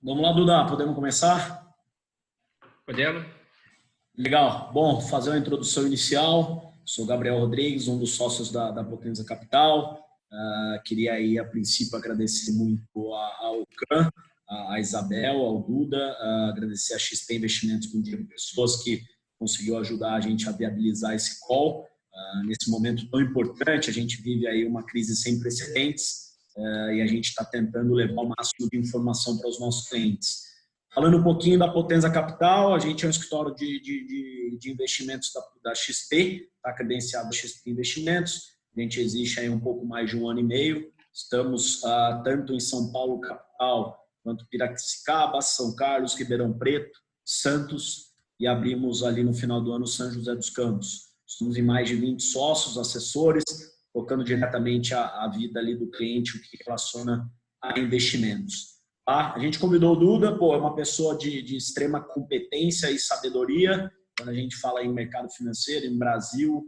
Vamos lá, Duda, podemos começar? Podemos? Legal. Bom, fazer uma introdução inicial. Sou Gabriel Rodrigues, um dos sócios da Potenza Capital. Queria aí, a princípio, agradecer muito ao CAN, a Isabel, ao Duda, agradecer a XP Investimentos com Diego Pessoas, que conseguiu ajudar a gente a viabilizar esse call. Nesse momento tão importante, a gente vive aí uma crise sem precedentes e a gente está tentando levar o máximo de informação para os nossos clientes. Falando um pouquinho da Potenza Capital, a gente é um escritório de investimentos da XP, está credenciado da XP Investimentos. A gente existe aí um pouco mais de 1 ano e meio. Estamos tanto em São Paulo, capital, quanto Piracicaba, São Carlos, Ribeirão Preto, Santos e abrimos ali no final do ano São José dos Campos. Estamos em mais de 20 sócios, assessores, tocando diretamente a vida ali do cliente, o que relaciona a investimentos. A gente convidou o Duda, é uma pessoa de extrema competência e sabedoria quando a gente fala em mercado financeiro, em Brasil,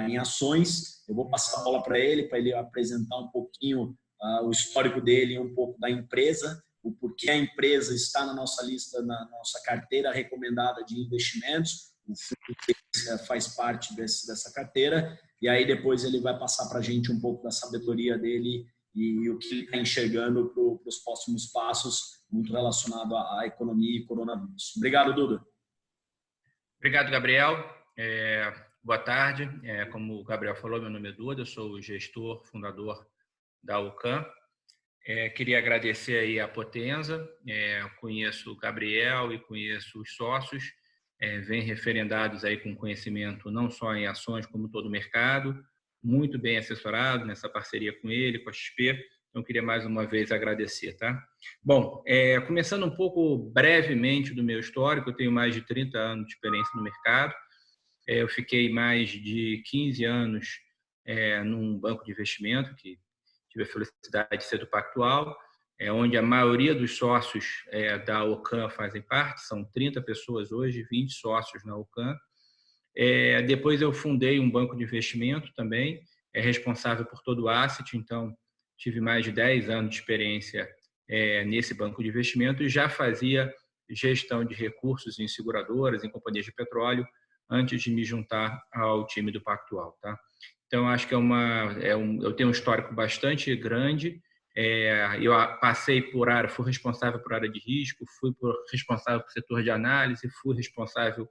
em ações. Eu vou passar a bola para ele apresentar um pouquinho o histórico dele e um pouco da empresa, o porquê a empresa está na nossa lista, na nossa carteira recomendada de investimentos. O fundo faz parte dessa carteira. E aí depois ele vai passar para a gente um pouco da sabedoria dele e o que ele está enxergando para os próximos passos, muito relacionado à economia e coronavírus. Obrigado, Duda. Obrigado, Gabriel. Boa tarde. Como o Gabriel falou, meu nome é Duda, eu sou o gestor, fundador da UCAN. Queria agradecer aí a Potenza, conheço o Gabriel e conheço os sócios, vêm referendados aí com conhecimento não só em ações, como todo o mercado, muito bem assessorado nessa parceria com ele, com a XP. Então, queria mais uma vez agradecer, tá? Bom, começando um pouco brevemente do meu histórico, eu tenho mais de 30 anos de experiência no mercado. Eu fiquei mais de 15 anos num banco de investimento, que tive a felicidade de ser do Pactual, onde a maioria dos sócios da OCAN fazem parte, são 30 pessoas hoje, 20 sócios na OCAN. Depois eu fundei um banco de investimento também, responsável por todo o asset, então tive mais de 10 anos de experiência nesse banco de investimento e já fazia gestão de recursos em seguradoras, em companhias de petróleo, antes de me juntar ao time do Pactual, tá? Então, acho que eu tenho um histórico bastante grande. Eu passei por área, fui responsável por área de risco, fui responsável por setor de análise, fui responsável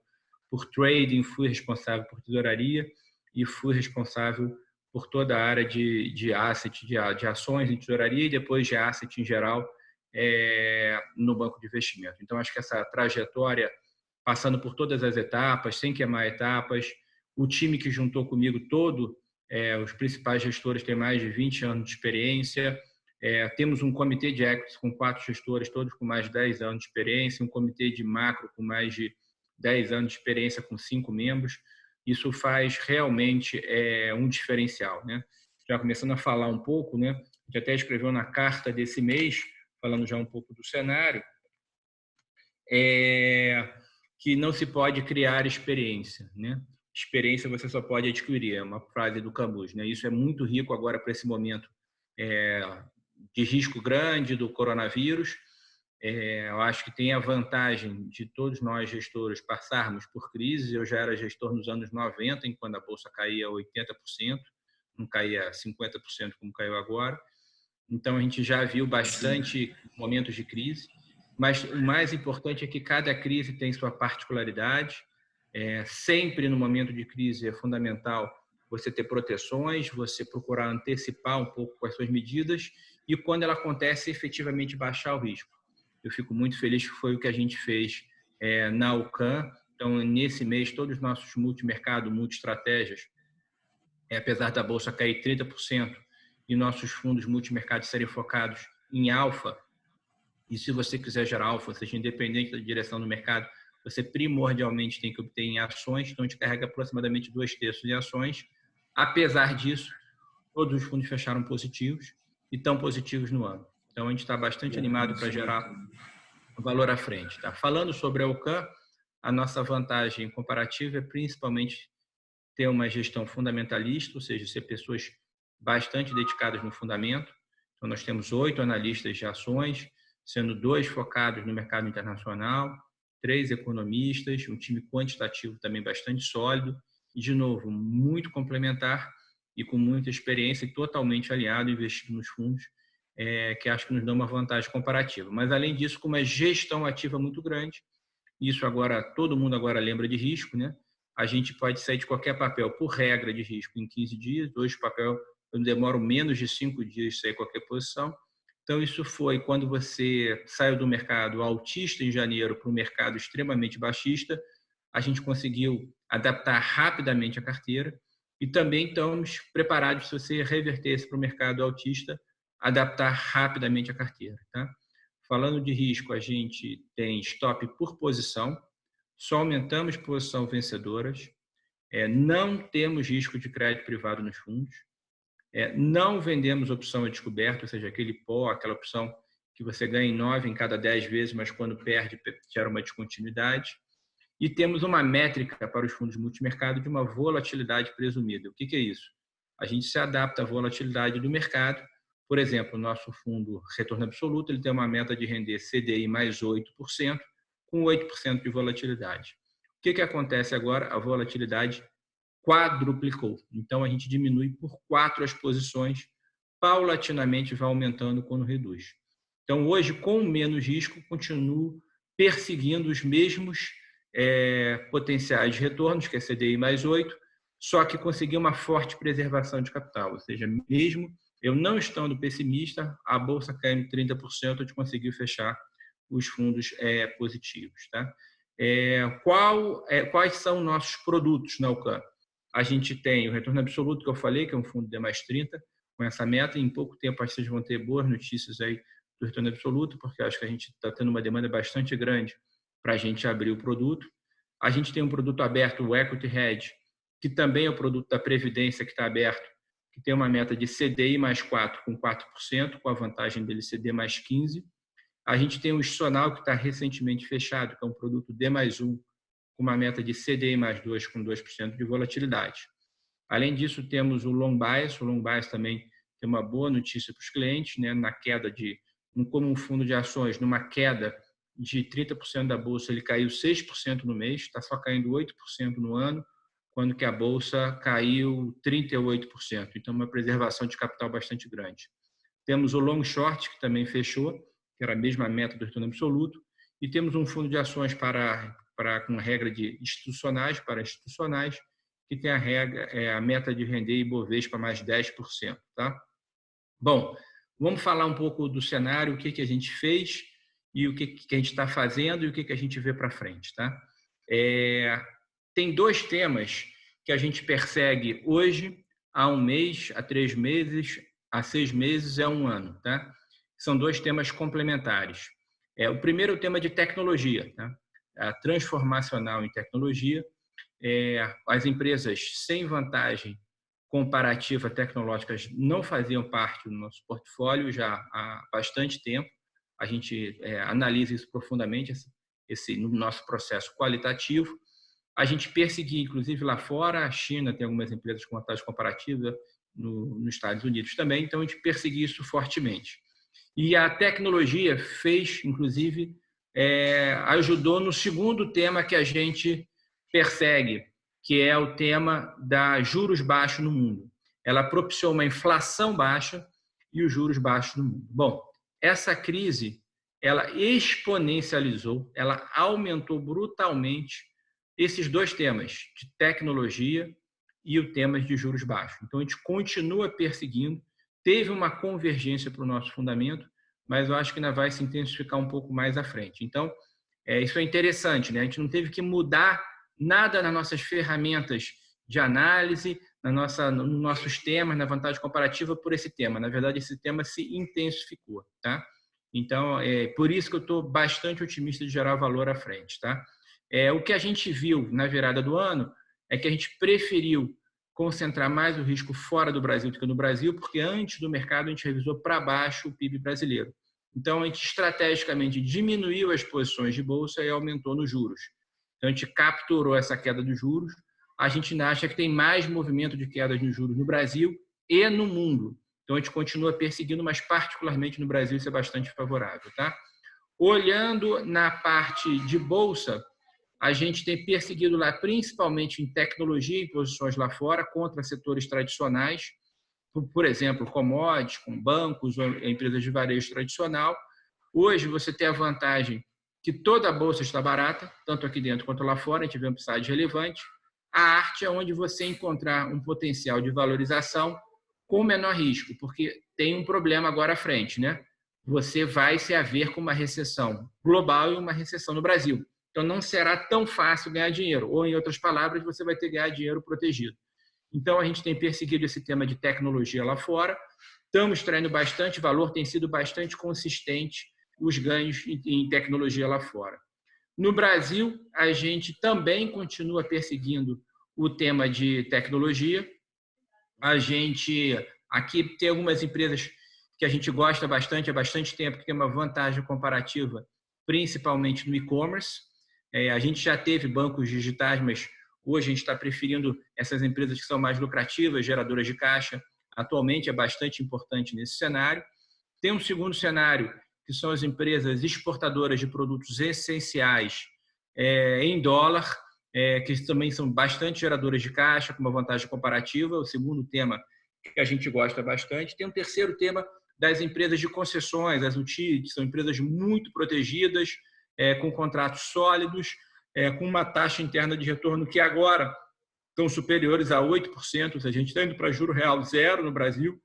por trading, fui responsável por tesouraria e fui responsável por toda a área de asset, de ações em tesouraria e depois de asset em geral no banco de investimento. Então, acho que essa trajetória, passando por todas as etapas, sem queimar etapas, o time que juntou comigo todo, os principais gestores têm mais de 20 anos de experiência. Temos um comitê de equities com 4 gestores, todos com mais de 10 anos de experiência, um comitê de macro com mais de 10 anos de experiência com 5 membros. Isso faz realmente um diferencial, né? Já começando a falar um pouco, né? A gente até escreveu na carta desse mês, falando já um pouco do cenário, que não se pode criar experiência, né? Experiência você só pode adquirir, é uma frase do Camus, né? Isso é muito rico agora para esse momento de risco grande do coronavírus. Eu acho que tem a vantagem de todos nós gestores passarmos por crises. Eu já era gestor nos anos 90, quando a bolsa caía 80%, não caía 50% como caiu agora. Então, a gente já viu bastante momentos de crise, mas o mais importante é que cada crise tem sua particularidade. Sempre no momento de crise é fundamental você ter proteções, você procurar antecipar um pouco com as suas medidas e, quando ela acontece, efetivamente baixar o risco. Eu fico muito feliz que foi o que a gente fez na UCAN. Então, nesse mês, todos os nossos multimercado, multi-estratégias, apesar da bolsa cair 30% e nossos fundos multimercado serem focados em alfa, e se você quiser gerar alfa, seja independente da direção do mercado, você primordialmente tem que obter em ações, então a gente carrega aproximadamente 2/3 em ações. Apesar disso, todos os fundos fecharam positivos e estão positivos no ano. Então, a gente está bastante animado para gerar valor à frente. Tá? Falando sobre a UCAN, a nossa vantagem comparativa é principalmente ter uma gestão fundamentalista, ou seja, ser pessoas bastante dedicadas no fundamento. Então, nós temos 8 analistas de ações, sendo 2 focados no mercado internacional, 3 economistas, um time quantitativo também bastante sólido e, de novo, muito complementar e com muita experiência e totalmente aliado, investido nos fundos, que acho que nos dá uma vantagem comparativa. Mas, além disso, com uma gestão ativa muito grande, isso agora, todo mundo agora lembra de risco, né? A gente pode sair de qualquer papel, por regra de risco, em 15 dias. Hoje o papel demora menos de 5 dias de sair qualquer posição. Então, isso foi quando você saiu do mercado altista em janeiro para um mercado extremamente baixista, a gente conseguiu adaptar rapidamente a carteira e também estamos preparados, se você revertesse para o mercado altista, adaptar rapidamente a carteira. Tá? Falando de risco, a gente tem stop por posição, só aumentamos posição vencedoras, não temos risco de crédito privado nos fundos, não vendemos opção a descoberto, ou seja, aquele pó, aquela opção que você ganha em 9 em cada 10 vezes, mas quando perde, gera uma descontinuidade. E temos uma métrica para os fundos multimercado de uma volatilidade presumida. O que é isso? A gente se adapta à volatilidade do mercado. Por exemplo, o nosso fundo Retorno Absoluto ele tem uma meta de render CDI mais 8%, com 8% de volatilidade. O que acontece agora? A volatilidade quadruplicou. Então, a gente diminui por 4 as posições, paulatinamente vai aumentando quando reduz. Então, hoje, com menos risco, continuo perseguindo os mesmos potenciais de retornos, que é CDI mais 8, só que consegui uma forte preservação de capital. Ou seja, mesmo eu não estando pessimista, a bolsa caindo 30%, a gente conseguiu fechar os fundos positivos. Tá? Quais são nossos produtos na UCAM? A gente tem o Retorno Absoluto, que eu falei, que é um fundo D mais 30, com essa meta, e em pouco tempo acho que vocês vão ter boas notícias aí do Retorno Absoluto, porque acho que a gente está tendo uma demanda bastante grande para a gente abrir o produto. A gente tem um produto aberto, o Equity Hedge, que também é o produto da Previdência que está aberto, que tem uma meta de CDI mais 4 com 4%, com a vantagem dele CD mais 15%. A gente tem o Institucional, que está recentemente fechado, que é um produto D mais 1, com uma meta de CDI mais 2 com 2% de volatilidade. Além disso, temos o Long Bias. O Long Bias também tem uma boa notícia para os clientes, né? Na queda como um fundo de ações, numa queda de 30% da bolsa, ele caiu 6% no mês, está só caindo 8% no ano, quando que a bolsa caiu 38%. Então, uma preservação de capital bastante grande. Temos o Long Short, que também fechou, que era a mesma meta do retorno absoluto, e temos um fundo de ações com regra de institucionais, para institucionais, que tem a meta de render Ibovespa mais 10%. Tá? Bom, vamos falar um pouco do cenário, o que a gente fez e o que a gente está fazendo e o que a gente vê para frente. Tá? Tem 2 temas que a gente persegue hoje, há 1 mês, há 3 meses, há 6 meses, há 1 ano. Tá? São 2 temas complementares. O primeiro é o tema de tecnologia, tá? A transformacional em tecnologia. As empresas sem vantagem comparativa tecnológica não faziam parte do nosso portfólio já há bastante tempo. A gente analisa isso profundamente no nosso processo qualitativo. A gente perseguia, inclusive lá fora, a China tem algumas empresas com vantagem comparativa, nos Estados Unidos também, então a gente perseguia isso fortemente. E a tecnologia fez, inclusive, ajudou no segundo tema que a gente persegue, que é o tema da juros baixos no mundo. Ela propiciou uma inflação baixa e os juros baixos no mundo. Bom, essa crise, ela exponencializou, ela aumentou brutalmente esses 2 temas, de tecnologia e o tema de juros baixos. Então, a gente continua perseguindo, teve uma convergência para o nosso fundamento, mas eu acho que ainda vai se intensificar um pouco mais à frente. Então, isso é interessante, né? A gente não teve que mudar nada nas nossas ferramentas de análise, nos nossos temas, na vantagem comparativa por esse tema. Na verdade, esse tema se intensificou, tá? Então, por isso que eu estou bastante otimista de gerar valor à frente, tá? O que a gente viu na virada do ano é que a gente preferiu concentrar mais o risco fora do Brasil do que no Brasil, porque antes do mercado a gente revisou para baixo o PIB brasileiro. Então, a gente estrategicamente diminuiu as posições de bolsa e aumentou nos juros. Então, a gente capturou essa queda dos juros, a gente acha que tem mais movimento de queda de juros no Brasil e no mundo. Então, a gente continua perseguindo, mas particularmente no Brasil isso é bastante favorável. Tá? Olhando na parte de bolsa, a gente tem perseguido lá, principalmente em tecnologia, em posições lá fora, contra setores tradicionais, por exemplo, commodities, com bancos ou empresas de varejo tradicional. Hoje, você tem a vantagem que toda a bolsa está barata, tanto aqui dentro quanto lá fora, a gente vê um upside relevante. A arte é onde você encontrar um potencial de valorização com menor risco, porque tem um problema agora à frente, né? Você vai se haver com uma recessão global e uma recessão no Brasil. Então, não será tão fácil ganhar dinheiro. Ou, em outras palavras, você vai ter que ganhar dinheiro protegido. Então, a gente tem perseguido esse tema de tecnologia lá fora. Estamos extraindo bastante valor, tem sido bastante consistente os ganhos em tecnologia lá fora. No Brasil, a gente também continua perseguindo o tema de tecnologia. A gente aqui tem algumas empresas que a gente gosta bastante, há bastante tempo, que tem uma vantagem comparativa, principalmente no e-commerce. A gente já teve bancos digitais, mas hoje a gente está preferindo essas empresas que são mais lucrativas, geradoras de caixa. Atualmente é bastante importante nesse cenário. Tem um segundo cenário, que são as empresas exportadoras de produtos essenciais em dólar, que também são bastante geradoras de caixa, com uma vantagem comparativa. O segundo tema que a gente gosta bastante. Tem um terceiro tema das empresas de concessões, as UTI, que são empresas muito protegidas, com contratos sólidos, com uma taxa interna de retorno que agora estão superiores a 8%, ou seja, a gente está indo para juro real zero no Brasil,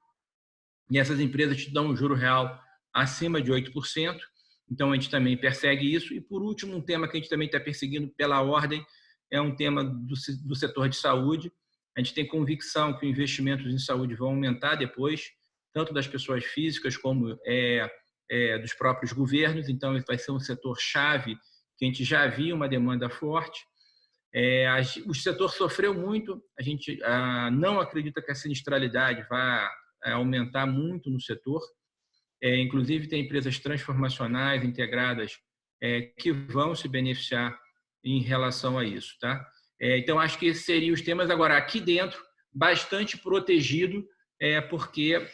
e essas empresas te dão um juro real acima de 8%, então a gente também persegue isso. E, por último, um tema que a gente também está perseguindo pela ordem é um tema do setor de saúde. A gente tem convicção que os investimentos em saúde vão aumentar depois, tanto das pessoas físicas como dos próprios governos, então vai ser um setor-chave que a gente já via uma demanda forte. O setor sofreu muito, a gente não acredita que a sinistralidade vai aumentar muito no setor. Inclusive, tem empresas transformacionais integradas que vão se beneficiar em relação a isso. Tá? Então, acho que esses seriam os temas. Agora, aqui dentro, bastante protegido, porque,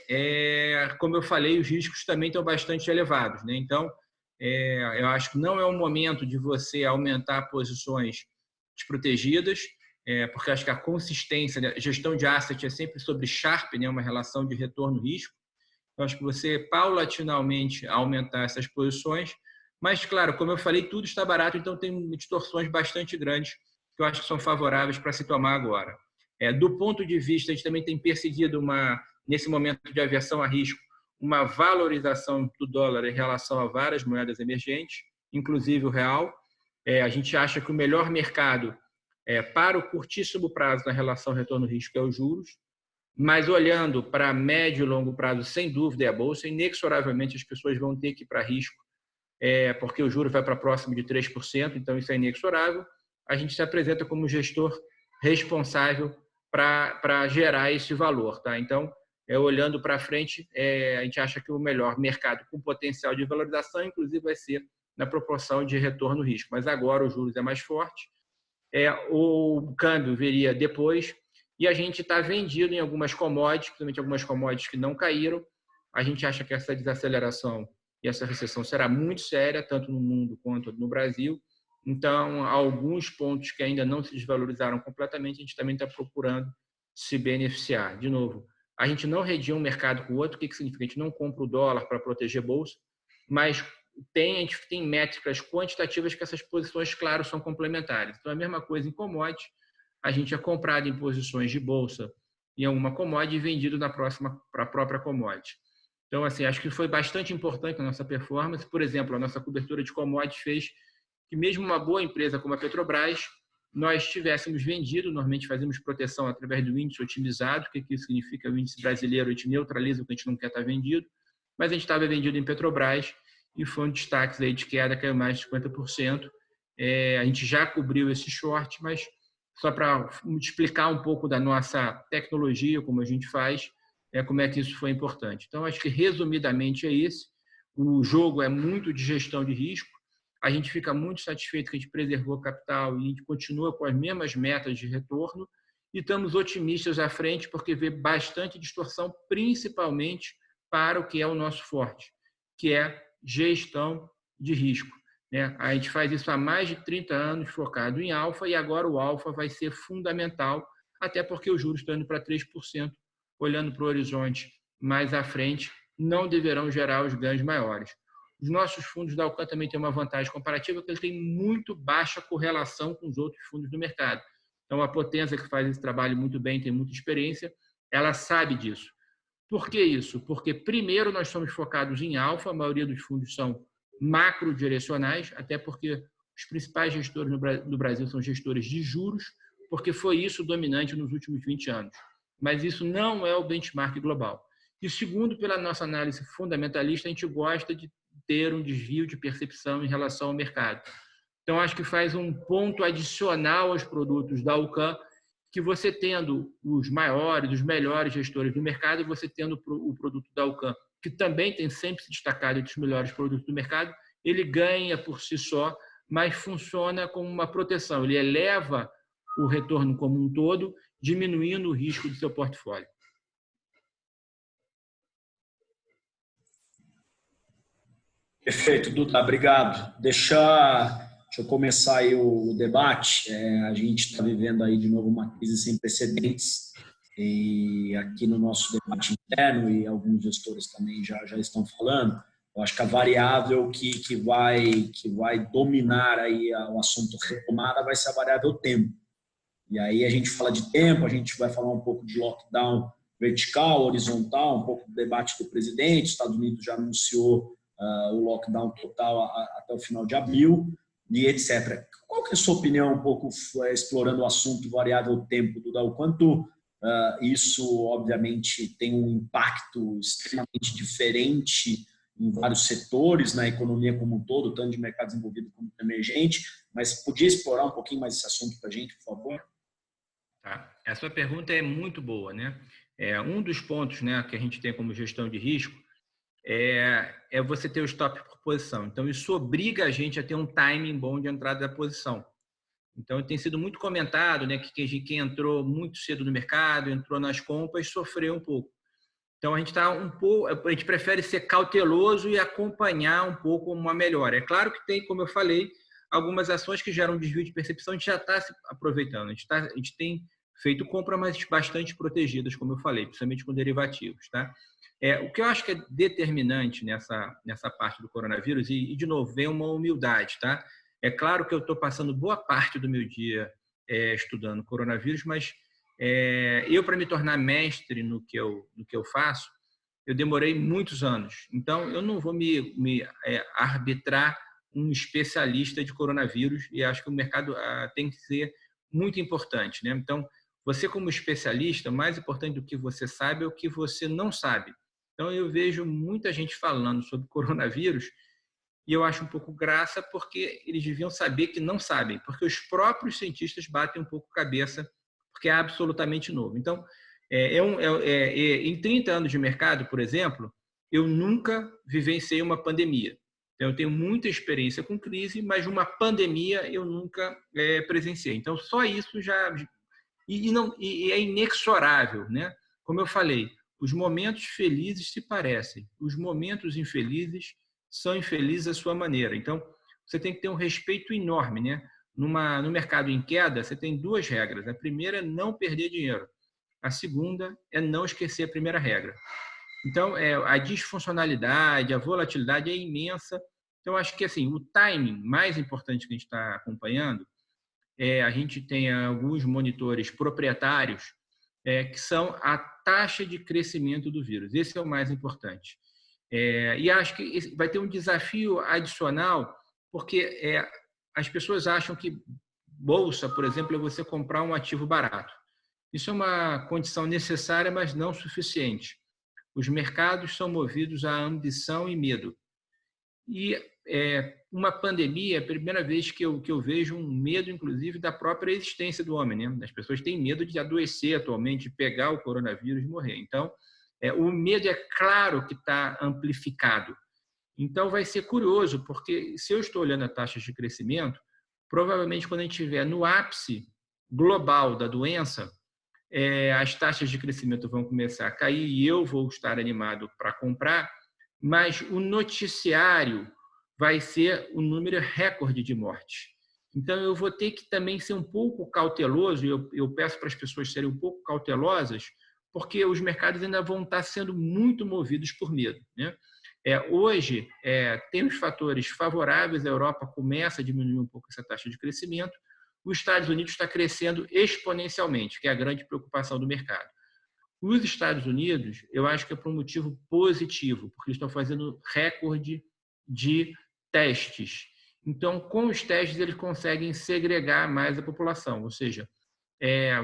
como eu falei, os riscos também estão bastante elevados. Né? Então, eu acho que não é o momento de você aumentar posições desprotegidas, porque acho que a consistência, a gestão de asset é sempre sobre Sharpe, né? Uma relação de retorno-risco. Eu acho que você, paulatinamente, aumentar essas posições. Mas, claro, como eu falei, tudo está barato, então tem distorções bastante grandes que eu acho que são favoráveis para se tomar agora. Do ponto de vista, a gente também tem perseguido, nesse momento de aversão a risco, uma valorização do dólar em relação a várias moedas emergentes, inclusive o real. A gente acha que o melhor mercado para o curtíssimo prazo na relação retorno-risco é os juros, mas olhando para médio e longo prazo, sem dúvida, é a Bolsa. Inexoravelmente, as pessoas vão ter que ir para risco, porque o juro vai para próximo de 3%, então isso é inexorável. A gente se apresenta como gestor responsável para gerar esse valor. Tá? Então, olhando para frente, a gente acha que o melhor mercado com potencial de valorização, inclusive, vai ser na proporção de retorno-risco. Mas agora o juros é mais forte, o câmbio viria depois, e a gente está vendido em algumas commodities, principalmente algumas commodities que não caíram. A gente acha que essa desaceleração e essa recessão será muito séria, tanto no mundo quanto no Brasil. Então, alguns pontos que ainda não se desvalorizaram completamente, a gente também está procurando se beneficiar. De novo, a gente não redia um mercado com o outro. O que significa? A gente não compra o dólar para proteger a bolsa, mas a gente tem métricas quantitativas que essas posições, claro, são complementares. Então, a mesma coisa em commodities, a gente é comprado em posições de bolsa em alguma commodity e vendido para a própria commodity. Então, assim, acho que foi bastante importante a nossa performance. Por exemplo, a nossa cobertura de commodities fez que mesmo uma boa empresa como a Petrobras, nós tivéssemos vendido. Normalmente fazemos proteção através do índice otimizado. O que isso significa? O índice brasileiro, a gente neutraliza o que a gente não quer estar vendido. Mas a gente estava vendido em Petrobras e foi um destaque aí de queda, caiu mais de 50%. A gente já cobriu esse short, mas só para explicar um pouco da nossa tecnologia, como a gente faz, como é que isso foi importante. Então, acho que, resumidamente, é isso. O jogo é muito de gestão de risco. a gente fica muito satisfeito que a gente preservou o capital e a gente continua com as mesmas metas de retorno e estamos otimistas à frente porque vê bastante distorção, principalmente para o que é o nosso forte, que é gestão de risco. A gente faz isso há mais de 30 anos focado em alfa e agora o alfa vai ser fundamental, até porque os juros estão indo para 3%, olhando para o horizonte mais à frente, não deverão gerar os ganhos maiores. Os nossos fundos da Alcan também têm uma vantagem comparativa, que eles têm muito baixa correlação com os outros fundos do mercado. Então, a Potenza, que faz esse trabalho muito bem, tem muita experiência, ela sabe disso. Por que isso? Porque, primeiro, nós somos focados em alfa, a maioria dos fundos são macrodirecionais, até porque os principais gestores no Brasil são gestores de juros, porque foi isso dominante nos últimos 20 anos. Mas isso não é o benchmark global. E segundo, pela nossa análise fundamentalista, a gente gosta de ter um desvio de percepção em relação ao mercado. Então, acho que faz um ponto adicional aos produtos da Alcan, que você tendo os maiores, os melhores gestores do mercado, e você tendo o produto da Alcan, que também tem sempre se destacado entre os melhores produtos do mercado, ele ganha por si só, mas funciona como uma proteção. Ele eleva o retorno como um todo, diminuindo o risco do seu portfólio. Perfeito, Duda, obrigado. Deixa eu começar aí o debate. A gente está vivendo aí de novo uma crise sem precedentes e aqui no nosso debate interno, e alguns gestores também já estão falando, eu acho que a variável que vai dominar aí o assunto retomada vai ser a variável tempo. E aí a gente fala de tempo, a gente vai falar um pouco de lockdown vertical, horizontal, um pouco do debate do presidente. Os Estados Unidos já anunciou o lockdown total até o final de abril e etc. Qual que é a sua opinião, um pouco explorando o assunto variável tempo, Duda? O quanto isso, obviamente, tem um impacto extremamente diferente em vários setores, na economia como um todo, tanto de mercado desenvolvido como emergente, mas podia explorar um pouquinho mais esse assunto para a gente, por favor? Tá. A sua pergunta é muito boa, né? Um dos pontos, né, que a gente tem como gestão de risco é você ter o stop por posição. Então, isso obriga a gente a ter um timing bom de entrada da posição. Então, tem sido muito comentado, né, que quem entrou muito cedo no mercado, entrou nas compras, sofreu um pouco. Então, a gente prefere ser cauteloso e acompanhar um pouco uma melhora. É claro que tem, como eu falei, algumas ações que geram desvio de percepção, a gente já está se aproveitando. A gente tem feito compras, mas bastante protegidas, como eu falei, principalmente com derivativos. Tá? O que eu acho que é determinante nessa parte do coronavírus, e de novo, vem uma humildade. Tá? É claro que eu estou passando boa parte do meu dia estudando coronavírus, mas eu, para me tornar mestre no que eu faço, eu demorei muitos anos. Então, eu não vou me arbitrar um especialista de coronavírus, e acho que o mercado tem que ser muito importante. Né? Então, você como especialista, mais importante do que você sabe é o que você não sabe. Então, eu vejo muita gente falando sobre coronavírus e eu acho um pouco graça porque eles deviam saber que não sabem, porque os próprios cientistas batem um pouco cabeça, porque é absolutamente novo. Então, em 30 anos de mercado, por exemplo, eu nunca vivenciei uma pandemia. Então, eu tenho muita experiência com crise, mas uma pandemia eu nunca presenciei. Então, só isso já... E é inexorável, né? Como eu falei, os momentos felizes se parecem, os momentos infelizes são infelizes à sua maneira. Então, você tem que ter um respeito enorme, né? No mercado em queda, você tem duas regras. A primeira é não perder dinheiro. A segunda é não esquecer a primeira regra. Então, a disfuncionalidade, a volatilidade é imensa. Então, acho que assim, o timing mais importante que a gente está acompanhando a gente tem alguns monitores proprietários que são a taxa de crescimento do vírus. Esse é o mais importante. E acho que vai ter um desafio adicional, porque as pessoas acham que bolsa, por exemplo, é você comprar um ativo barato. Isso é uma condição necessária, mas não suficiente. Os mercados são movidos à ambição e medo. E uma pandemia é a primeira vez que eu vejo um medo, inclusive, da própria existência do homem. Né? As pessoas têm medo de adoecer atualmente, de pegar o coronavírus e morrer. Então, o medo é claro que está amplificado. Então, vai ser curioso, porque se eu estou olhando a taxa de crescimento, provavelmente quando a gente estiver no ápice global da doença, as taxas de crescimento vão começar a cair e eu vou estar animado para comprar, mas o noticiário vai ser o número recorde de mortes. Então, eu vou ter que também ser um pouco cauteloso, e eu peço para as pessoas serem um pouco cautelosas, porque os mercados ainda vão estar sendo muito movidos por medo, né? Hoje, tem os fatores favoráveis, a Europa começa a diminuir um pouco essa taxa de crescimento, os Estados Unidos está crescendo exponencialmente, que é a grande preocupação do mercado. Os Estados Unidos, eu acho que é por um motivo positivo, porque eles estão fazendo recorde de testes. Então, com os testes, eles conseguem segregar mais a população. Ou seja,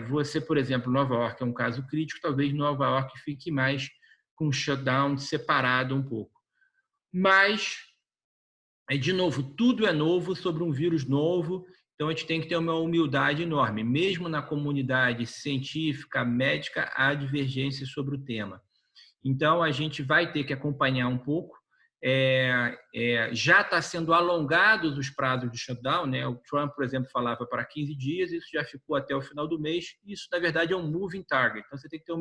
você, por exemplo, Nova York é um caso crítico, talvez Nova York fique mais com shutdown separado um pouco. Mas, de novo, tudo é novo sobre um vírus novo, então a gente tem que ter uma humildade enorme. Mesmo na comunidade científica, médica, há divergências sobre o tema. Então, a gente vai ter que acompanhar um pouco. Já está sendo alongados os prazos de shutdown, né? O Trump, por exemplo, falava para 15 dias, isso já ficou até o final do mês. Isso, na verdade, é um moving target. Então, você tem que ter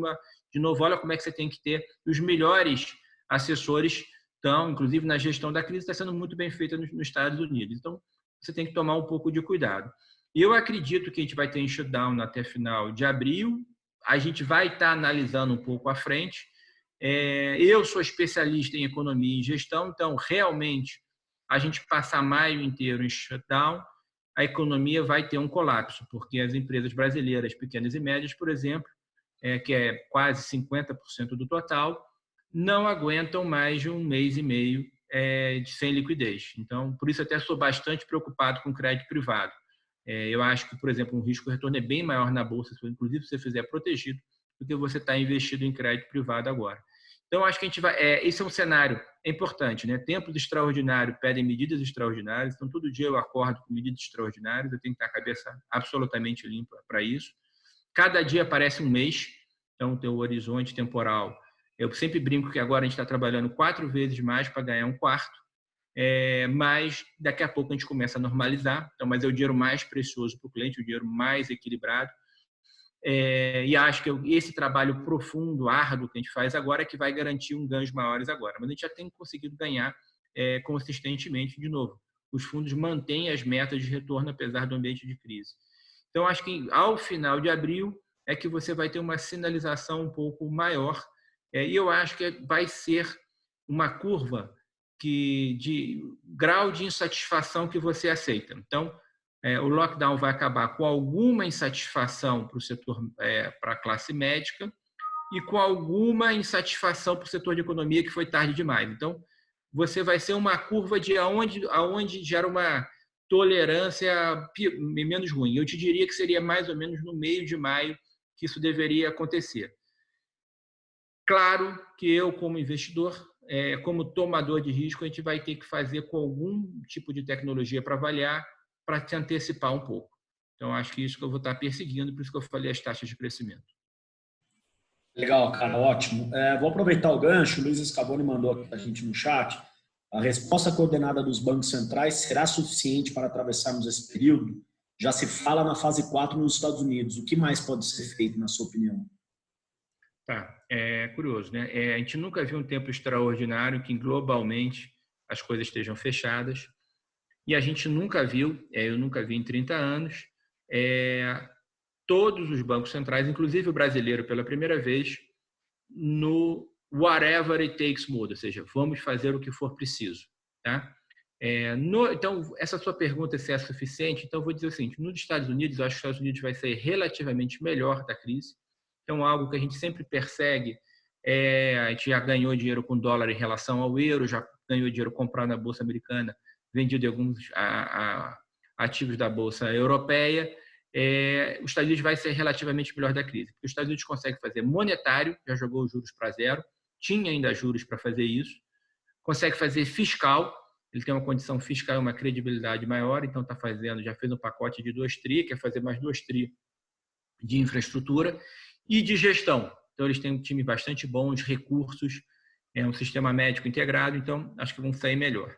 de novo, olha como é que você tem que ter os melhores assessores. Então, inclusive, na gestão da crise, está sendo muito bem feita nos Estados Unidos. Então, você tem que tomar um pouco de cuidado. Eu acredito que a gente vai ter shutdown até final de abril. A gente vai estar analisando um pouco à frente. Eu sou especialista em economia e gestão, então, realmente, a gente passar maio inteiro em shutdown, a economia vai ter um colapso, porque as empresas brasileiras, pequenas e médias, por exemplo, que é quase 50% do total, não aguentam mais de um mês e meio sem liquidez. Então, por isso até sou bastante preocupado com crédito privado. Eu acho que, por exemplo, um risco-retorno é bem maior na Bolsa, inclusive se você fizer protegido, do que você está investido em crédito privado agora. Então, acho que a gente vai... esse é um cenário importante, né? Tempos extraordinários pedem medidas extraordinárias, então todo dia eu acordo com medidas extraordinárias, eu tenho que ter a cabeça absolutamente limpa para isso. Cada dia parece um mês, então tem o horizonte temporal. Eu sempre brinco que agora a gente está trabalhando 4 vezes mais para ganhar um quarto, mas daqui a pouco a gente começa a normalizar. Então, mas é o dinheiro mais precioso para o cliente, o dinheiro mais equilibrado. E acho que esse trabalho profundo, árduo que a gente faz agora é que vai garantir ganhos maiores agora. Mas a gente já tem conseguido ganhar consistentemente de novo. Os fundos mantêm as metas de retorno apesar do ambiente de crise. Então, acho que ao final de abril é que você vai ter uma sinalização um pouco maior. E eu acho que vai ser uma curva de grau de insatisfação que você aceita. Então, o lockdown vai acabar com alguma insatisfação para o setor, para a classe médica, e com alguma insatisfação para o setor de economia, que foi tarde demais. Então, você vai ser uma curva de aonde gera uma tolerância menos ruim. Eu te diria que seria mais ou menos no meio de maio que isso deveria acontecer. Claro que eu, como investidor, como tomador de risco, a gente vai ter que fazer com algum tipo de tecnologia para avaliar, para se antecipar um pouco. Então, acho que isso que eu vou estar perseguindo, por isso que eu falei as taxas de crescimento. Legal, cara, ótimo. Vou aproveitar o gancho, o Luiz Scavone mandou aqui para a gente no chat. A resposta coordenada dos bancos centrais será suficiente para atravessarmos esse período? Já se fala na fase 4 nos Estados Unidos. O que mais pode ser feito, na sua opinião? Tá, é curioso, né? A gente nunca viu um tempo extraordinário que globalmente as coisas estejam fechadas. E a gente nunca viu, eu nunca vi em 30 anos, todos os bancos centrais, inclusive o brasileiro pela primeira vez, no whatever it takes mode, ou seja, vamos fazer o que for preciso. Tá? Então, essa sua pergunta se é suficiente, então eu vou dizer o seguinte, nos Estados Unidos, eu acho que os Estados Unidos vai sair relativamente melhor da crise, então algo que a gente sempre persegue, a gente já ganhou dinheiro com dólar em relação ao euro, já ganhou dinheiro comprado na Bolsa Americana, vendido em alguns ativos da Bolsa Europeia, os Estados Unidos vai ser relativamente melhor da crise. Porque os Estados Unidos consegue fazer monetário, já jogou os juros para zero, tinha ainda juros para fazer isso, consegue fazer fiscal, ele tem uma condição fiscal e uma credibilidade maior, então já fez um pacote de 2 tri, quer fazer mais 2 tri de infraestrutura, e de gestão. Então, eles têm um time bastante bom, os recursos, um sistema médico integrado, então acho que vão sair melhor.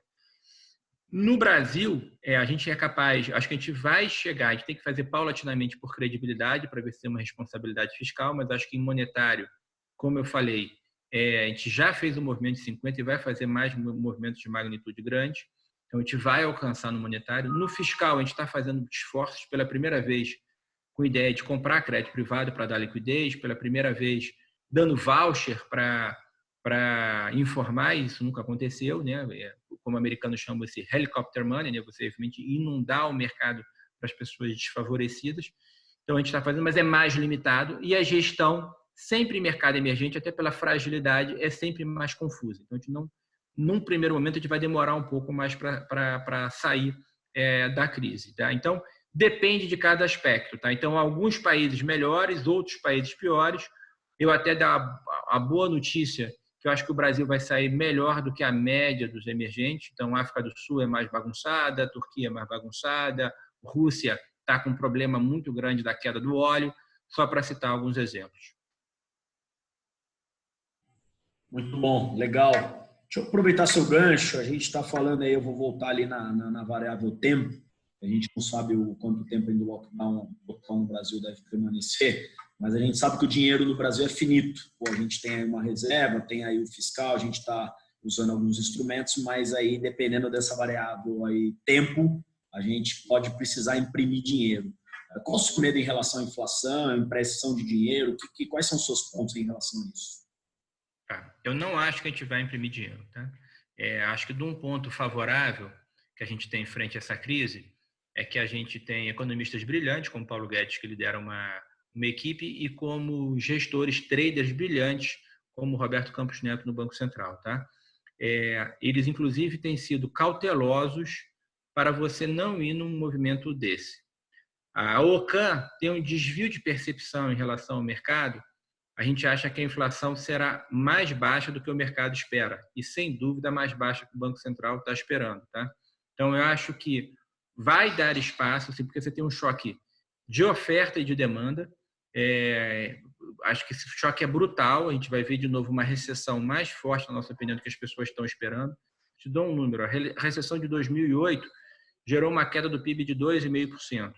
No Brasil, a gente é capaz, acho que a gente vai chegar, a gente tem que fazer paulatinamente por credibilidade para ver se tem uma responsabilidade fiscal, mas acho que em monetário, como eu falei, a gente já fez o movimento de 50 e vai fazer mais movimentos de magnitude grande, então a gente vai alcançar no monetário. No fiscal, a gente está fazendo esforços pela primeira vez com a ideia de comprar crédito privado para dar liquidez, pela primeira vez dando voucher para informar, isso nunca aconteceu, né? Como americanos chamam esse helicopter money, né? Você realmente inundar o mercado para as pessoas desfavorecidas. Então a gente está fazendo, mas é mais limitado, e a gestão, sempre em mercado emergente, até pela fragilidade, é sempre mais confusa. Então a gente não, num primeiro momento, a gente vai demorar um pouco mais para sair da crise, tá? Então depende de cada aspecto, tá? Então alguns países melhores, outros países piores. Eu até dar a boa notícia que eu acho que o Brasil vai sair melhor do que a média dos emergentes. Então, a África do Sul é mais bagunçada, a Turquia é mais bagunçada, a Rússia está com um problema muito grande da queda do óleo, só para citar alguns exemplos. Muito bom, legal. Deixa eu aproveitar seu gancho. A gente está falando aí, eu vou voltar ali na variável tempo. A gente não sabe o quanto tempo ainda o lockdown no Brasil deve permanecer, mas a gente sabe que o dinheiro no Brasil é finito. Pô, a gente tem aí uma reserva, tem aí o fiscal, a gente está usando alguns instrumentos, mas aí, dependendo dessa variável aí, tempo, a gente pode precisar imprimir dinheiro. Qual o seu medo em relação à inflação, impressão de dinheiro? Quais são os seus pontos em relação a isso? Eu não acho que a gente vai imprimir dinheiro, tá? Acho que de um ponto favorável que a gente tem frente a essa crise é que a gente tem economistas brilhantes, como Paulo Guedes, que lidera uma equipe, e como gestores, traders brilhantes, como Roberto Campos Neto no Banco Central, tá? Eles, inclusive, têm sido cautelosos para você não ir num movimento desse. A OCAN tem um desvio de percepção em relação ao mercado. A gente acha que a inflação será mais baixa do que o mercado espera, e, sem dúvida, mais baixa que o Banco Central está esperando, tá? Então, eu acho que vai dar espaço, assim, porque você tem um choque de oferta e de demanda. Acho que esse choque é brutal. A gente vai ver de novo uma recessão mais forte, na nossa opinião, do que as pessoas estão esperando. Te dou um número: a recessão de 2008 gerou uma queda do PIB de 2,5%.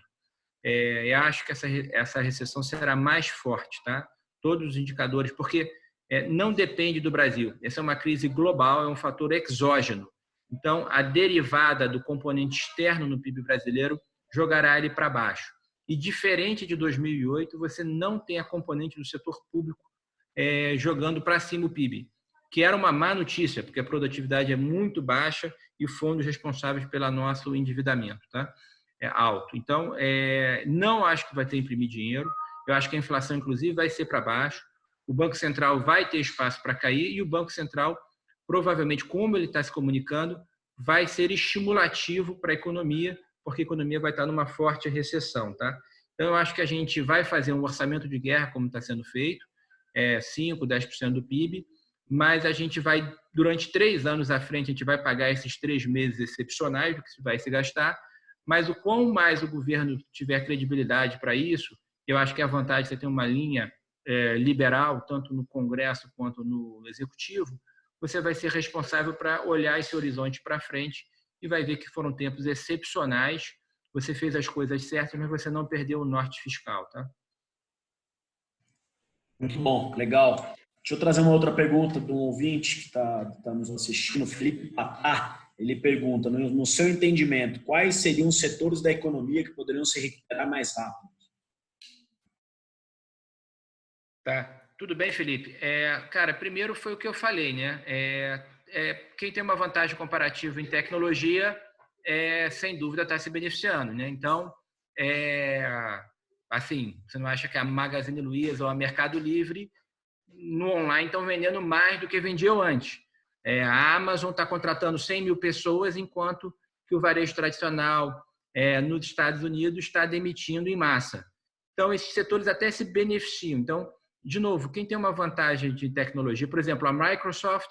Eu acho que essa recessão será mais forte, tá? Todos os indicadores, porque não depende do Brasil. Essa é uma crise global, é um fator exógeno. Então, a derivada do componente externo no PIB brasileiro jogará ele para baixo. E, diferente de 2008, você não tem a componente do setor público jogando para cima o PIB, que era uma má notícia, porque a produtividade é muito baixa e fundos responsáveis pelo nosso endividamento, tá? É alto. Então, não acho que vai ter imprimir dinheiro. Eu acho que a inflação, inclusive, vai ser para baixo. O Banco Central vai ter espaço para cair, e o Banco Central, provavelmente, como ele está se comunicando, vai ser estimulativo para a economia, porque a economia vai estar numa forte recessão, tá? Então, eu acho que a gente vai fazer um orçamento de guerra, como está sendo feito, 5%, 10% do PIB, mas a gente vai, durante 3 anos à frente, a gente vai pagar esses 3 meses excepcionais do que vai se gastar, mas o quão mais o governo tiver credibilidade para isso, eu acho que a vantagem de você ter uma linha liberal, tanto no Congresso quanto no Executivo, você vai ser responsável para olhar esse horizonte para frente e vai ver que foram tempos excepcionais. Você fez as coisas certas, mas você não perdeu o norte fiscal, tá? Muito bom, legal. Deixa eu trazer uma outra pergunta de um ouvinte que está nos assistindo, Felipe Patá. Ele pergunta, no seu entendimento, quais seriam os setores da economia que poderiam se recuperar mais rápido? Tá, tudo bem, Felipe. Cara, primeiro foi o que eu falei, né? Quem tem uma vantagem comparativa em tecnologia, sem dúvida está se beneficiando, né? Então, assim, você não acha que a Magazine Luiza ou a Mercado Livre no online estão vendendo mais do que vendiam antes? A Amazon está contratando 100 mil pessoas, enquanto que o varejo tradicional nos Estados Unidos está demitindo em massa. Então, esses setores até se beneficiam. Então, de novo, quem tem uma vantagem de tecnologia, por exemplo, a Microsoft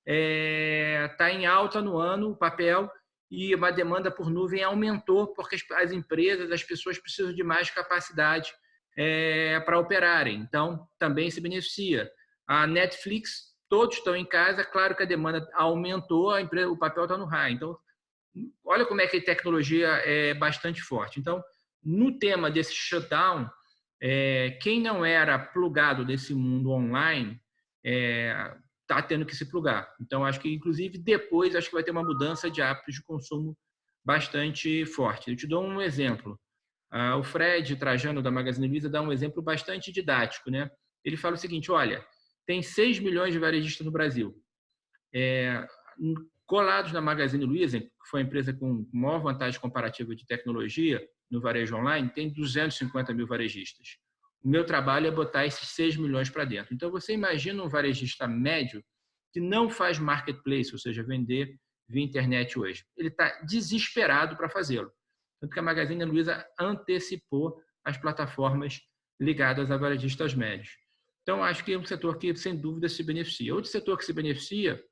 está em alta no ano, o papel, e uma demanda por nuvem aumentou, porque as empresas, as pessoas precisam de mais capacidade para operarem. Então, também se beneficia. A Netflix todos estão em casa, claro que a demanda aumentou, o papel está no raio. Então, olha como é que a tecnologia é bastante forte. Então, no tema desse shutdown, quem não era plugado desse mundo online está tendo que se plugar. Então, acho que, inclusive, depois acho que vai ter uma mudança de hábitos de consumo bastante forte. Eu te dou um exemplo. O Fred Trajano, da Magazine Luiza, dá um exemplo bastante didático, né? Ele fala o seguinte, olha, tem 6 milhões de varejistas no Brasil. Colados na Magazine Luiza, que foi a empresa com maior vantagem comparativa de tecnologia no varejo online, tem 250 mil varejistas. O meu trabalho é botar esses 6 milhões para dentro. Então, você imagina um varejista médio que não faz marketplace, ou seja, vender via internet hoje. Ele está desesperado para fazê-lo. Tanto que a Magazine Luiza antecipou as plataformas ligadas a varejistas médios. Então, acho que é um setor que, sem dúvida, se beneficia. Outro setor que se beneficia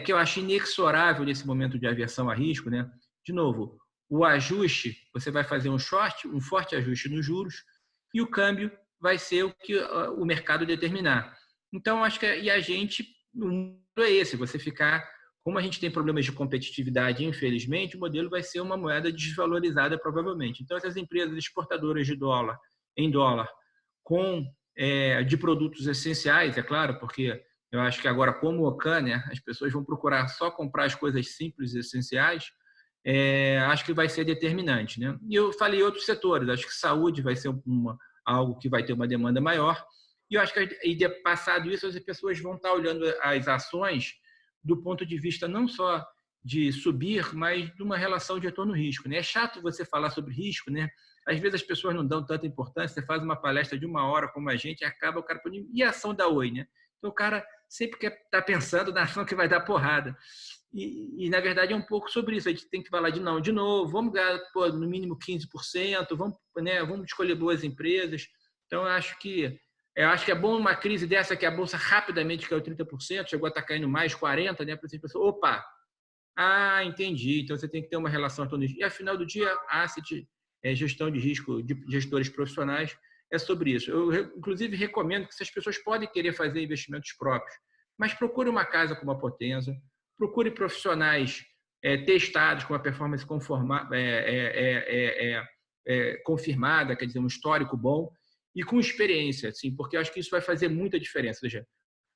que eu acho inexorável nesse momento de aversão a risco, né? De novo, o ajuste, você vai fazer um forte ajuste nos juros e o câmbio vai ser o que o mercado determinar. Então, acho que o mundo é esse, você ficar, como a gente tem problemas de competitividade, infelizmente, o modelo vai ser uma moeda desvalorizada provavelmente. Então, essas empresas exportadoras de dólar em dólar de produtos essenciais, é claro, porque eu acho que agora, como o OCAN, né, as pessoas vão procurar só comprar as coisas simples e essenciais, acho que vai ser determinante. Né? E eu falei outros setores, acho que saúde vai ser algo que vai ter uma demanda maior, e eu acho que, passado isso, as pessoas vão estar olhando as ações do ponto de vista não só de subir, mas de uma relação de retorno-risco. Né? É chato você falar sobre risco, né? Às vezes as pessoas não dão tanta importância, você faz uma palestra de 1 hora como a gente, acaba o cara... E a ação da Oi, né? Então, o cara sempre está pensando na ação que vai dar porrada. E, na verdade, é um pouco sobre isso. A gente tem que falar de novo, vamos ganhar no mínimo 15%, vamos escolher boas empresas. Então, eu acho que é bom uma crise dessa que a Bolsa rapidamente caiu 30%, chegou a estar caindo mais 40%, né? Para as pessoas, opa, entendi. Então, você tem que ter uma relação a todo isso. E, afinal do dia, asset, gestão de risco de gestores profissionais, é sobre isso. Eu, inclusive, recomendo que essas pessoas podem querer fazer investimentos próprios, mas procure uma casa como a Potenza, procure profissionais testados com uma performance confirmada, quer dizer, um histórico bom e com experiência, assim, porque eu acho que isso vai fazer muita diferença. Ou seja,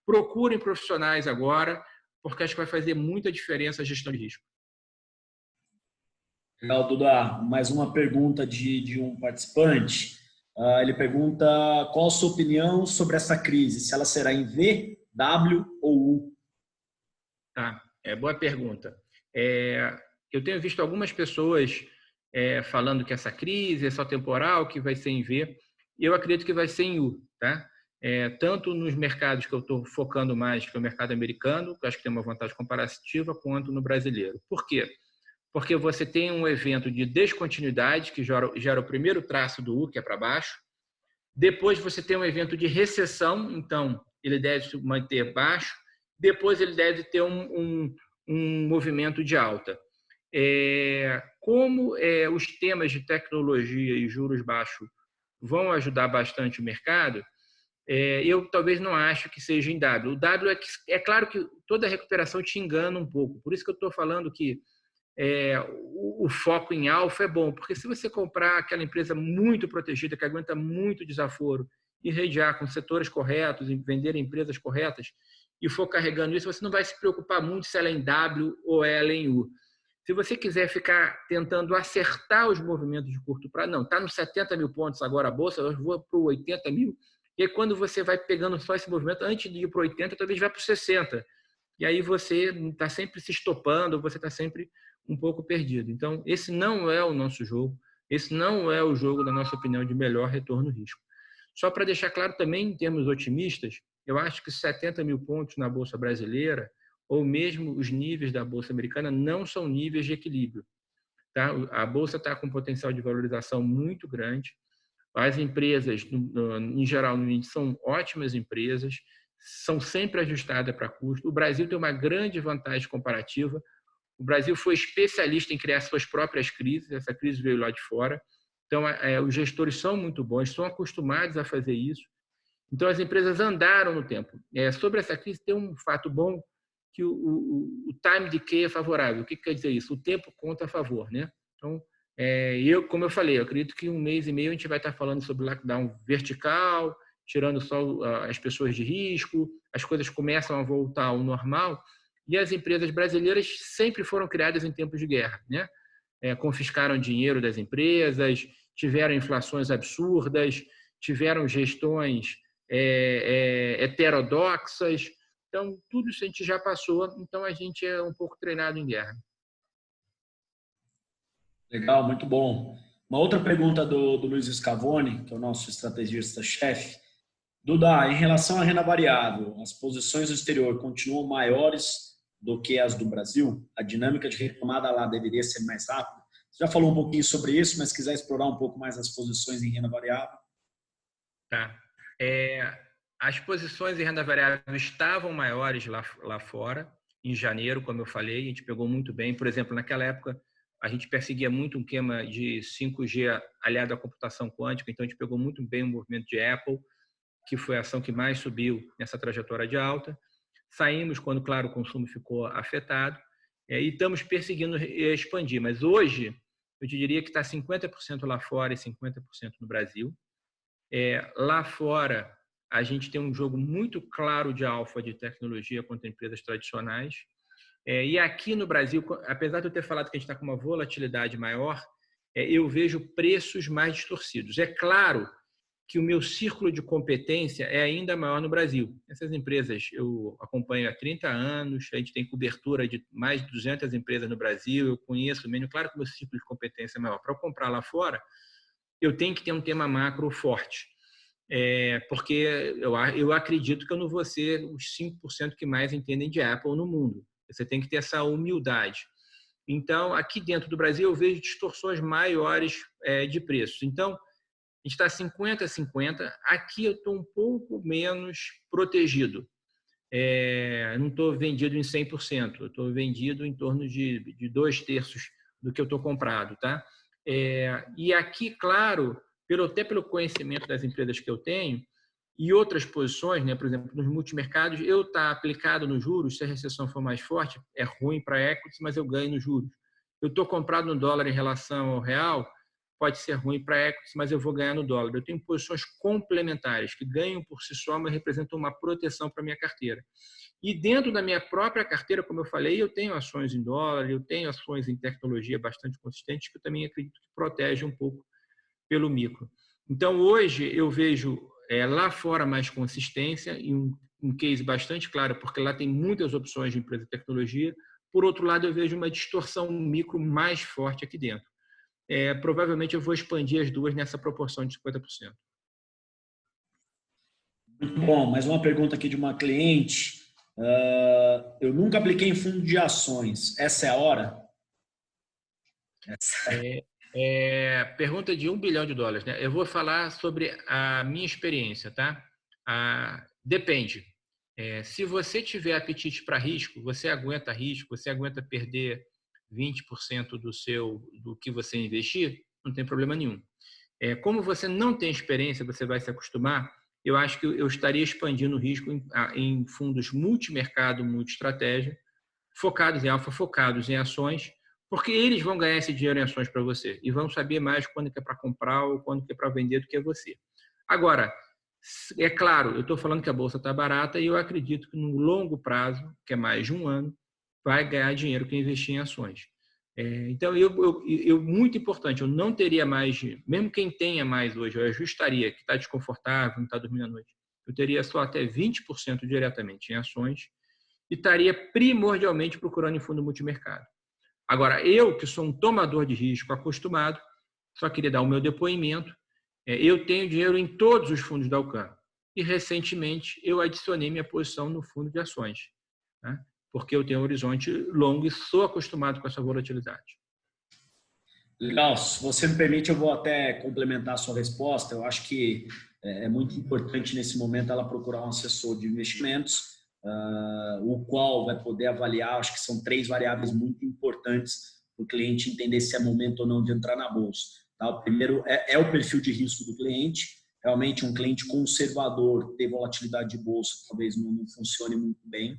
procurem profissionais agora, porque acho que vai fazer muita diferença a gestão de risco. Legal, Duda. Mais uma pergunta de um participante. Ele pergunta qual a sua opinião sobre essa crise, se ela será em V, W ou U? Tá, boa pergunta. Eu tenho visto algumas pessoas falando que essa crise é só temporal, que vai ser em V. Eu acredito que vai ser em U, tá? Tanto nos mercados que eu estou focando mais, que é o mercado americano, que eu acho que tem uma vantagem comparativa, quanto no brasileiro. Por quê? Porque você tem um evento de descontinuidade, que gera o primeiro traço do U, que é para baixo. Depois você tem um evento de recessão, então ele deve se manter baixo. Depois ele deve ter um movimento de alta. Como os temas de tecnologia e juros baixos vão ajudar bastante o mercado, eu talvez não acho que seja em W. O W é claro que toda recuperação te engana um pouco. Por isso que eu estou falando que o foco em alfa é bom, porque se você comprar aquela empresa muito protegida, que aguenta muito desaforo, e redear com setores corretos, e vender empresas corretas, e for carregando isso, você não vai se preocupar muito se ela é em W ou ela é em U. Se você quiser ficar tentando acertar os movimentos de curto prazo, não, está nos 70 mil pontos agora a Bolsa, eu vou para o 80 mil, e aí quando você vai pegando só esse movimento, antes de ir para o 80, talvez vá para o 60. E aí você está sempre se estopando, você está sempre um pouco perdido. Então, esse não é o nosso jogo, esse não é o jogo, na nossa opinião, de melhor retorno-risco. Só para deixar claro também, em termos otimistas, eu acho que 70 mil pontos na Bolsa brasileira, ou mesmo os níveis da Bolsa americana, não são níveis de equilíbrio. Tá? A Bolsa está com um potencial de valorização muito grande. As empresas, em geral, são ótimas empresas, são sempre ajustadas para custo. O Brasil tem uma grande vantagem comparativa. O Brasil foi especialista em criar suas próprias crises, essa crise veio lá de fora. Então, os gestores são muito bons, estão acostumados a fazer isso. Então, as empresas andaram no tempo. Sobre essa crise, tem um fato bom, que o time decay é favorável. O que quer dizer isso? O tempo conta a favor, né? Então, como eu falei, eu acredito que 1 mês e meio a gente vai estar falando sobre lockdown vertical, tirando só as pessoas de risco, as coisas começam a voltar ao normal, e as empresas brasileiras sempre foram criadas em tempos de guerra, né? Confiscaram dinheiro das empresas, tiveram inflações absurdas, tiveram gestões heterodoxas. Então, tudo isso a gente já passou, então a gente é um pouco treinado em guerra. Legal, muito bom. Uma outra pergunta do Luiz Scavone, que é o nosso estrategista-chefe. Duda, em relação à renda variável, as posições do exterior continuam maiores do que as do Brasil? A dinâmica de retomada lá deveria ser mais rápida? Você já falou um pouquinho sobre isso, mas se quiser explorar um pouco mais as posições em renda variável. Tá. As posições em renda variável estavam maiores lá fora, em janeiro, como eu falei, a gente pegou muito bem. Por exemplo, naquela época, a gente perseguia muito um esquema de 5G aliado à computação quântica, então a gente pegou muito bem o movimento de Apple, que foi a ação que mais subiu nessa trajetória de alta. Saímos quando, claro, o consumo ficou afetado, e estamos perseguindo expandir. Mas hoje, eu te diria que está 50% lá fora e 50% no Brasil. Lá fora, a gente tem um jogo muito claro de alfa de tecnologia contra empresas tradicionais. E aqui no Brasil, apesar de eu ter falado que a gente está com uma volatilidade maior, eu vejo preços mais distorcidos. É claro que o meu círculo de competência é ainda maior no Brasil. Essas empresas eu acompanho há 30 anos, a gente tem cobertura de mais de 200 empresas no Brasil, eu conheço menos. Claro que o meu círculo de competência é maior. Para eu comprar lá fora, eu tenho que ter um tema macro forte, porque eu acredito que eu não vou ser os 5% que mais entendem de Apple no mundo. Você tem que ter essa humildade. Então, aqui dentro do Brasil, eu vejo distorções maiores de preços. Então, a gente está 50-50. Aqui eu estou um pouco menos protegido. Não estou vendido em 100%. Eu estou vendido em torno de 2/3 do que eu estou comprado. Tá? E aqui, claro, até pelo conhecimento das empresas que eu tenho e outras posições, né, por exemplo, nos multimercados, eu estou aplicado nos juros. Se a recessão for mais forte, é ruim para equities, mas eu ganho nos juros. Eu estou comprado no dólar em relação ao real, pode ser ruim para equities, mas eu vou ganhar no dólar. Eu tenho posições complementares que ganham por si só, mas representam uma proteção para a minha carteira. E dentro da minha própria carteira, como eu falei, eu tenho ações em dólar, eu tenho ações em tecnologia bastante consistentes, que eu também acredito que protegem um pouco pelo micro. Então, hoje, eu vejo lá fora mais consistência, e um case bastante claro, porque lá tem muitas opções de empresa de tecnologia. Por outro lado, eu vejo uma distorção micro mais forte aqui dentro. Provavelmente eu vou expandir as duas nessa proporção de 50%. Muito bom. Mais uma pergunta aqui de uma cliente. Eu nunca apliquei em fundo de ações. Essa é a hora? Pergunta de $1 bilhão, né? Eu vou falar sobre a minha experiência, tá? Depende. Se você tiver apetite para risco, você aguenta risco, você aguenta perder 20% do que você investir, não tem problema nenhum. Como você não tem experiência, você vai se acostumar. Eu acho que eu estaria expandindo o risco em fundos multimercado, multiestratégia, focados em alfa, focados em ações, porque eles vão ganhar esse dinheiro em ações para você e vão saber mais quando que é para comprar ou quando que é para vender do que você. Agora, é claro, eu estou falando que a bolsa está barata e eu acredito que no longo prazo, que é mais de um ano, vai ganhar dinheiro quem investir em ações. Então, muito importante, eu não teria mais, mesmo quem tenha mais hoje, eu ajustaria, que está desconfortável, não está dormindo à noite, eu teria só até 20% diretamente em ações e estaria primordialmente procurando em fundo multimercado. Agora, eu, que sou um tomador de risco acostumado, só queria dar o meu depoimento, eu tenho dinheiro em todos os fundos da Alcan. E, recentemente, eu adicionei minha posição no fundo de ações, né? Porque eu tenho um horizonte longo e sou acostumado com essa volatilidade. Legal. Se você me permite, eu vou até complementar a sua resposta. Eu acho que é muito importante, nesse momento, ela procurar um assessor de investimentos, o qual vai poder avaliar. Acho que são 3 variáveis muito importantes para o cliente entender se é momento ou não de entrar na bolsa. Tá? O primeiro é o perfil de risco do cliente. realmente um cliente conservador, ter volatilidade de bolsa talvez não funcione muito bem.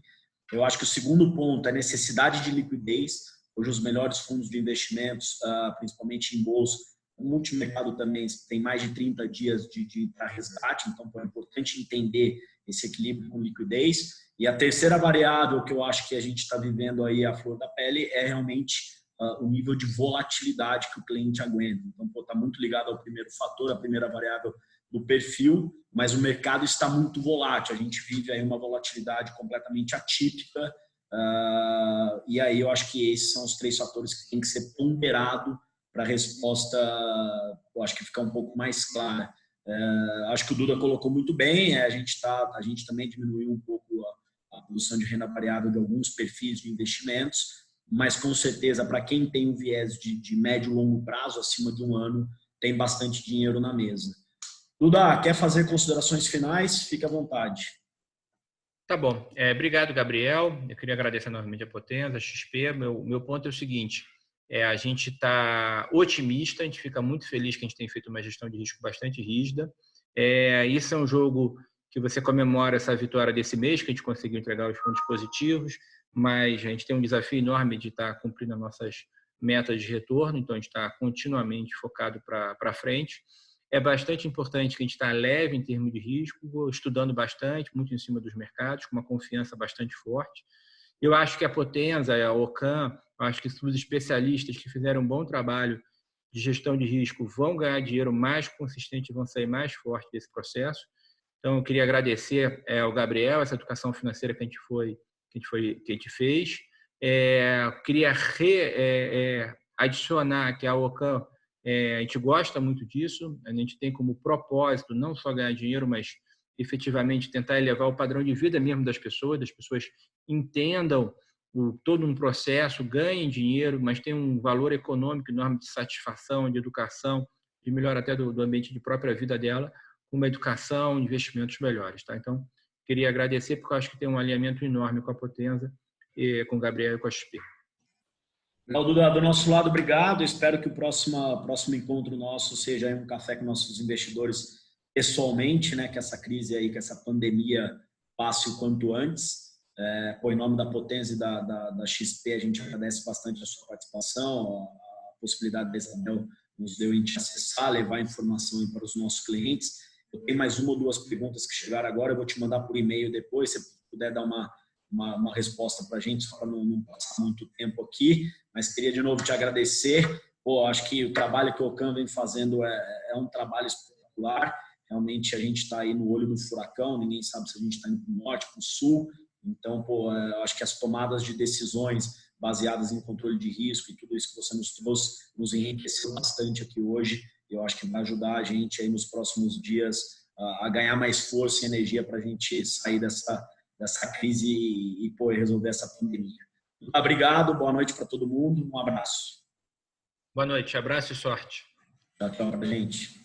Eu acho que o segundo ponto é a necessidade de liquidez. Hoje os melhores fundos de investimentos, principalmente em bolsa, o multimercado também tem mais de 30 dias para resgate, então é importante entender esse equilíbrio com liquidez. E a terceira variável que eu acho que a gente está vivendo aí à flor da pele é realmente o nível de volatilidade que o cliente aguenta. Então, está muito ligado ao primeiro fator, a primeira variável do perfil, mas o mercado está muito volátil. A gente vive aí uma volatilidade completamente atípica, e aí eu acho que esses são os 3 fatores que tem que ser ponderado para a resposta, eu acho que ficar um pouco mais clara. Acho que o Duda colocou muito bem, a gente também diminuiu um pouco a produção de renda variável de alguns perfis de investimentos, mas com certeza para quem tem um viés de médio e longo prazo, acima de 1 ano, tem bastante dinheiro na mesa. Duda, quer fazer considerações finais? Fique à vontade. Tá bom. Obrigado, Gabriel. Eu queria agradecer novamente a Potenza, a XP. Meu ponto é o seguinte, a gente está otimista, a gente fica muito feliz que a gente tem feito uma gestão de risco bastante rígida. Isso é um jogo que você comemora essa vitória desse mês, que a gente conseguiu entregar os pontos positivos, mas a gente tem um desafio enorme de estar cumprindo as nossas metas de retorno, então a gente está continuamente focado para frente. É bastante importante que a gente está leve em termos de risco, estudando bastante, muito em cima dos mercados, com uma confiança bastante forte. Eu acho que a Potenza, a Ocam, acho que os especialistas que fizeram um bom trabalho de gestão de risco vão ganhar dinheiro mais consistente e vão sair mais forte desse processo. Então, eu queria agradecer ao Gabriel essa educação financeira que a gente fez. Queria adicionar que a Ocam, a gente gosta muito disso, a gente tem como propósito não só ganhar dinheiro, mas efetivamente tentar elevar o padrão de vida mesmo das pessoas entendam todo um processo, ganhem dinheiro, mas tem um valor econômico enorme de satisfação, de educação, de melhora até do ambiente de própria vida dela, com uma educação, investimentos melhores. Tá? Então, queria agradecer, porque eu acho que tem um alinhamento enorme com a Potenza, com o Gabriel e com a XP. Duda, do nosso lado, obrigado. Espero que o próximo encontro nosso seja um café com nossos investidores pessoalmente, né? Que essa crise aí, que essa pandemia passe o quanto antes. Em nome da Potenza e da XP, a gente agradece bastante a sua participação, a possibilidade da Isabel nos deu em te acessar, levar informação para os nossos clientes. Eu tenho mais 1 ou 2 perguntas que chegaram agora, eu vou te mandar por e-mail depois, se você puder dar uma resposta para a gente, só para não passar muito tempo aqui, mas queria de novo te agradecer. Acho que o trabalho que o Ocam vem fazendo é um trabalho espetacular. Realmente a gente está aí no olho do furacão, ninguém sabe se a gente está indo para o norte, para o sul. Então, acho que as tomadas de decisões baseadas em controle de risco e tudo isso que você nos trouxe nos enriqueceu bastante aqui hoje. Eu acho que vai ajudar a gente aí nos próximos dias a ganhar mais força e energia para a gente sair dessa crise e resolver essa pandemia. Obrigado, boa noite para todo mundo, um abraço. Boa noite, abraço e sorte. Tchau, gente.